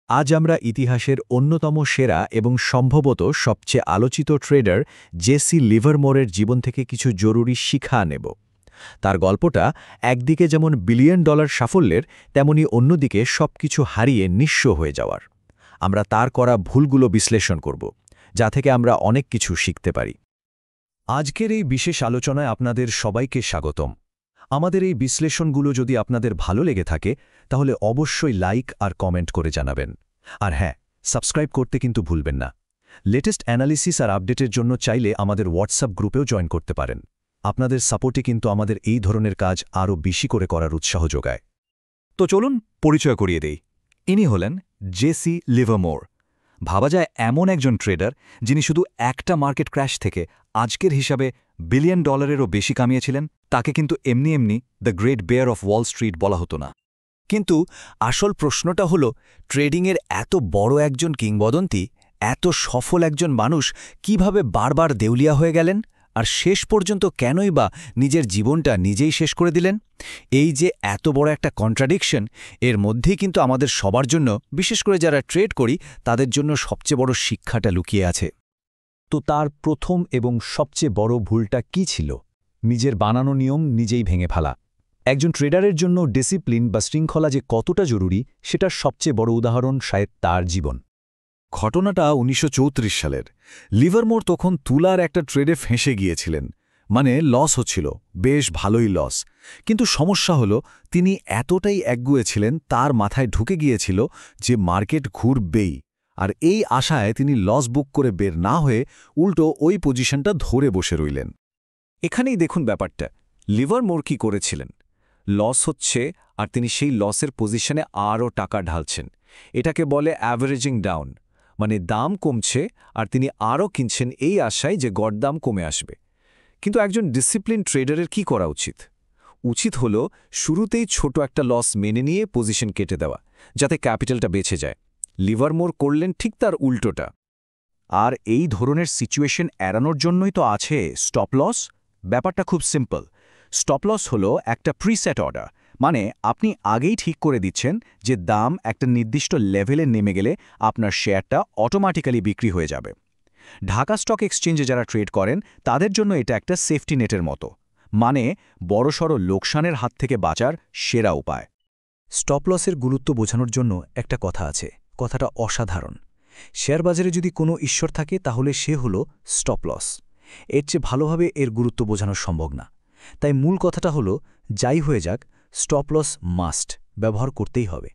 আজ আমরা ইতিহাসের অন্যতম সেরা এবং সম্ভবত সবচেয়ে আলোচিত ট্রেডার জেসি লিভারমোরের জীবন থেকে কিছু জরুরি শিক্ষা নেব। তার গল্পটা একদিকে যেমন বিলিয়ন ডলার সাফল্যের, তেমনি অন্যদিকে সবকিছু হারিয়ে নিঃস্ব হয়ে যাওয়ার। আমরা তার করা ভুলগুলো বিশ্লেষণ করব, যা থেকে আমরা অনেক কিছু শিখতে পারি। আজকের এই বিশেষ আলোচনায় আপনাদের সবাইকে স্বাগতম। আমাদের এই বিশ্লেষণগুলো যদি আপনাদের ভালো লেগে থাকে তাহলে অবশ্যই লাইক আর কমেন্ট করে জানাবেন। আর হ্যাঁ, সাবস্ক্রাইব করতে কিন্তু ভুলবেন না। লেটেস্ট অ্যানালিসিস আর আপডেটের জন্য চাইলে আমাদের হোয়াটসঅ্যাপ গ্রুপেও জয়েন করতে পারেন। আপনাদের সাপোর্টে কিন্তু আমাদের এই ধরনের কাজ আরও বেশি করে করার উৎসাহ যোগায়। তো চলুন পরিচয় করিয়ে দেই। ইনি হলেন জেসি লিভারমোর। ভাবা যায় এমন একজন ট্রেডার যিনি শুধু একটা মার্কেট ক্র্যাশ থেকে আজকের হিসাবে বিলিয়ন ডলারেরও বেশি কামিয়েছিলেন। তাকে কিন্তু এমনি এমনি the great bear of Wall Street বলা হতো না। কিন্তু আসল প্রশ্নটা হলো, ট্রেডিংয়ের এত বড় একজন কিংবদন্তি, এত সফল একজন মানুষ কিভাবে বারবার দেউলিয়া হয়ে গেলেন, আর শেষ পর্যন্ত কেনই বা নিজের জীবনটা নিজেই শেষ করে দিলেন? এই যে এত বড় একটা কন্ট্রাডিকশন, এর মধ্যেই কিন্তু আমাদের সবার জন্য, বিশেষ করে যারা ট্রেড করি তাদের জন্য সবচেয়ে বড় শিক্ষাটা লুকিয়ে আছে। তো তার প্রথম এবং সবচেয়ে বড় ভুলটা কি ছিল? নিজের বানানো নিয়ম নিজেই ভেঙে ফেলা। একজন ট্রেডারের জন্য ডিসিপ্লিন বা শৃঙ্খলা যে কতটা জরুরি, সেটার সবচেয়ে বড় উদাহরণ শায়দ তার জীবন। ঘটনাটা ১৯৩৪ সালের। লিভারমোর তখন তুলার একটা ট্রেডে ফেঁসে গিয়েছিলেন। মানে লস হচ্ছিল, বেশ ভালোই লস। কিন্তু সমস্যা হলো, তিনি এতটাই একগুঁয়ে ছিলেন, তার মাথায় ঢুকে গিয়েছিল যে মার্কেট ঘুরবেই। আর এই আশায় তিনি লস বুক করে বের না হয়ে উল্টো ওই পজিশনটা ধরে বসে রইলেন। এখানেই দেখুন ব্যাপারটা। লিভারমোর কি করেছিলেন? লস হচ্ছে আর তিনি সেই লসের পজিশনে আরও টাকা ঢালছেন। এটাকে বলে অ্যাভারেজিং ডাউন। মানে দাম কমছে আর তিনি আরও কিনছেন এই আশায় যে গড় দাম কমে আসবে। কিন্তু একজন ডিসিপ্লিন ট্রেডারের কি করা উচিত? উচিত হলো শুরুতেই ছোট একটা লস মেনে নিয়ে পজিশন কেটে দেওয়া, যাতে ক্যাপিটালটা বেঁচে যায়। লিভারমোর করলেন ঠিক তার উল্টোটা। আর এই ধরনের সিচুয়েশন এড়ানোর জন্যই তো আছে স্টপ লস। ব্যাপারটা খুব সিম্পল। স্টপ লস হলো একটা প্রিসেট অর্ডার। মানে আপনি আগেই ঠিক করে দিচ্ছেন যে দাম একটা নির্দিষ্ট লেভেলে নেমে গেলে আপনার শেয়ারটা অটোমেটিক্যালি বিক্রি হয়ে যাবে। ঢাকা স্টক এক্সচেঞ্জে যারা ট্রেড করেন তাদের জন্য এটা একটা সেফটি নেটের মতো। মানে বড়সড় লোকসানের হাত থেকে বাঁচার সেরা উপায়। স্টপ লসের গুরুত্ব বোঝানোর জন্য একটা কথা আছে। কথাটা অসাধারণ। শেয়ার বাজারে যদি কোনো ঈশ্বর থাকে তাহলে সে হলো স্টপ লস। এর চেয়ে ভালোভাবে এর গুরুত্ব বোঝানো সম্ভব না। তাই মূল কথাটা হলো, যাই হয়ে যাক, স্টপ লস মাস্ট, ব্যবহার করতেই হবে।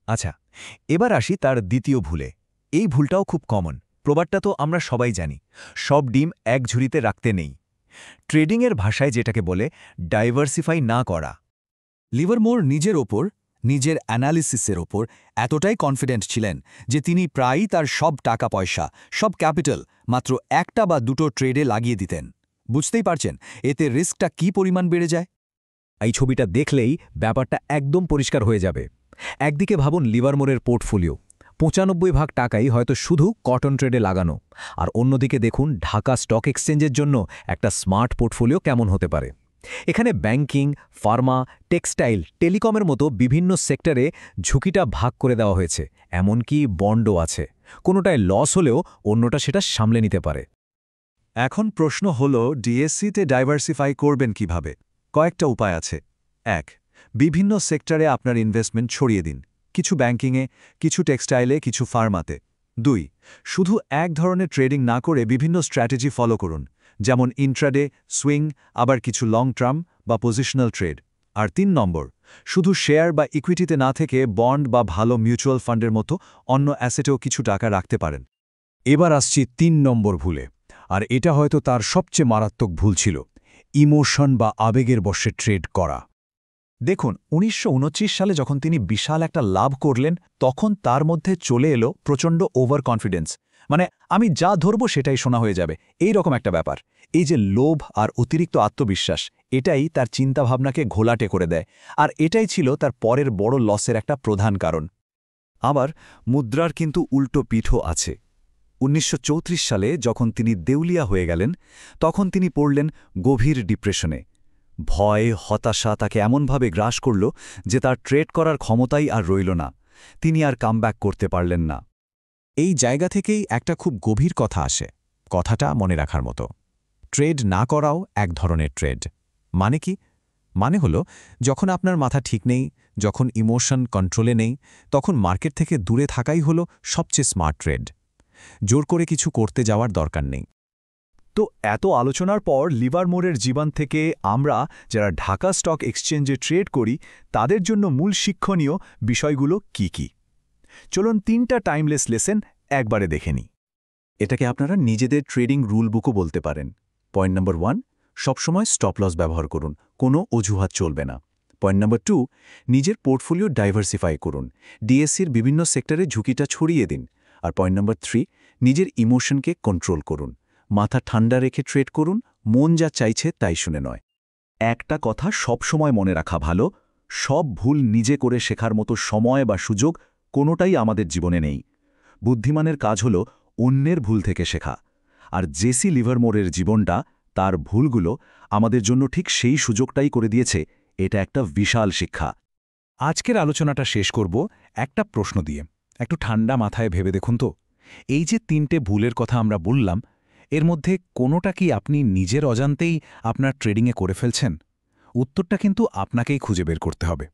আচ্ছা, এবার আসি তার দ্বিতীয় ভুলে। এই ভুলটাও খুব কমন। প্রবাদটা তো আমরা সবাই জানি, সব ডিম এক ঝুড়িতে রাখতে নেই। ট্রেডিংয়ের ভাষায় যেটাকে বলে ডাইভার্সিফাই না করা। লিভারমোর নিজের ওপর, নিজের অ্যানালিসিসের ওপর এতটাই কনফিডেন্ট ছিলেন যে তিনি প্রায়ই তার সব টাকা পয়সা, সব ক্যাপিটাল মাত্র একটা বা দুটো ট্রেডে লাগিয়ে দিতেন। বুঝতেই পারছেন এতে রিস্কটা কী পরিমাণ বেড়ে যায়? এই ছবিটা দেখলেই ব্যাপারটা একদম পরিষ্কার হয়ে যাবে। একদিকে ভাবুন লিভারমোরের পোর্টফোলিও, ৯৫% টাকাই হয়তো শুধু কটন ট্রেডে লাগানো। আর অন্যদিকে দেখুন ঢাকা স্টক এক্সচেঞ্জের জন্য একটা স্মার্ট পোর্টফোলিও কেমন হতে পারে। এখানে ব্যাংকিং, ফার্মা, টেক্সটাইল, টেলিকমের মতো বিভিন্ন সেক্টরে ঝুঁকিটা ভাগ করে দেওয়া হয়েছে। এমনকি বন্ডও আছে। কোনোটায় লস হলেও অন্যটা সেটা সামলে নিতে পারে। এখন প্রশ্ন হল, ডিএসসিতে ডাইভার্সিফাই করবেন কিভাবে? কয়েকটা উপায় আছে। ১. বিভিন্ন সেক্টরে আপনার ইনভেস্টমেন্ট ছড়িয়ে দিন। কিছু ব্যাংকিংয়ে, কিছু টেক্সটাইলে, কিছু ফার্মাতে। ২. শুধু এক ধরনের ট্রেডিং না করে বিভিন্ন স্ট্র্যাটেজি ফলো করুন, যেমন ইন্ট্রাডে, সুইং, আবার কিছু লং টার্ম বা পজিশনাল ট্রেড। আর ৩ নম্বর, শুধু শেয়ার বা ইকুইটিতে না থেকে বন্ড বা ভালো মিউচুয়াল ফান্ডের মতো অন্য অ্যাসেটেও কিছু টাকা রাখতে পারেন। এবার আসছি ৩ নম্বর ভুলে। আর এটা হয়তো তার সবচেয়ে মারাত্মক ভুল ছিল, ইমোশন বা আবেগের বশে ট্রেড করা। দেখুন, ১৯২৯ সালে যখন তিনি বিশাল একটা লাভ করলেন, তখন তার মধ্যে চলে এলো প্রচণ্ড ওভার কনফিডেন্স। মানে আমি যা ধরব সেটাই শোনা হয়ে যাবে, এই রকম একটা ব্যাপার। এই যে লোভ আর অতিরিক্ত আত্মবিশ্বাস, এটাই তার চিন্তাভাবনাকে ঘোলাটে করে দেয়। আর এটাই ছিল তার পরের বড় লসের একটা প্রধান কারণ। আবার মুদ্রার কিন্তু উল্টো পিঠও আছে। ১৯৩৪ সালে যখন তিনি দেউলিয়া হয়ে গেলেন, তখন তিনি পড়লেন গভীর ডিপ্রেশনে। ভয়, হতাশা তাকে এমনভাবে গ্রাস করল যে তার ট্রেড করার ক্ষমতাই আর রইল না। তিনি আর কামব্যাক করতে পারলেন না। এই জায়গা থেকেই একটা খুব গভীর কথা আসে, কথাটা মনে রাখার মতো। ট্রেড না করাও এক ধরনের ট্রেড। মানে কি? মানে হলো, যখন আপনার মাথা ঠিক নেই, যখন ইমোশন কন্ট্রোলে নেই, তখন মার্কেট থেকে দূরে থাকাই হলো সবচেয়ে স্মার্ট ট্রেড। জোর করে কিছু করতে যাওয়ার দরকার নেই। তো এত আলোচনার পর লিভারমোরের জীবন থেকে আমরা যারা ঢাকা স্টক এক্সচেঞ্জে ট্রেড করি তাদের জন্য মূল শিক্ষণীয় বিষয়গুলো কি কি? চলুন 3টা টাইমলেস লেসেন একবারে দেখে নিই। এটাকে আপনারা নিজেদের ট্রেডিং রুল বুকও বলতে পারেন। পয়েন্ট নাম্বার 1, সবসময় স্টপ লস ব্যবহার করুন, কোনো অজুহাত চলবে না। পয়েন্ট নাম্বার 2, নিজের পোর্টফোলিও ডাইভার্সিফাই করুন, ডিএসসির বিভিন্ন সেক্টরে ঝুঁকিটা ছড়িয়ে দিন। আর পয়েন্ট নাম্বার 3, নিজের ইমোশনকে কন্ট্রোল করুন, মাথা ঠান্ডা রেখে ট্রেড করুন, মন যা চাইছে তাই শুনে নয়। একটা কথা সবসময় মনে রাখা ভালো, সব ভুল নিজে করে শেখার মতো সময় বা সুযোগ কোনোটাই আমাদের জীবনে নেই। বুদ্ধিমানের কাজ হল অন্যের ভুল থেকে শেখা। আর জেসি লিভারমোরের জীবনটা, তার ভুলগুলো আমাদের জন্য ঠিক সেই সুযোগটাই করে দিয়েছে। এটা একটা বিশাল শিক্ষা। আজকের আলোচনাটা শেষ করব একটা প্রশ্ন দিয়ে। একটু ঠান্ডা মাথায় ভেবে দেখুন তো, এই যে 3টে ভুলের কথা আমরা বললাম, এর মধ্যে কোনোটা কি আপনি নিজের অজান্তেই আপনার ট্রেডিংয়ে করে ফেলছেন? উত্তরটা কিন্তু আপনাকেই খুঁজে বের করতে হবে।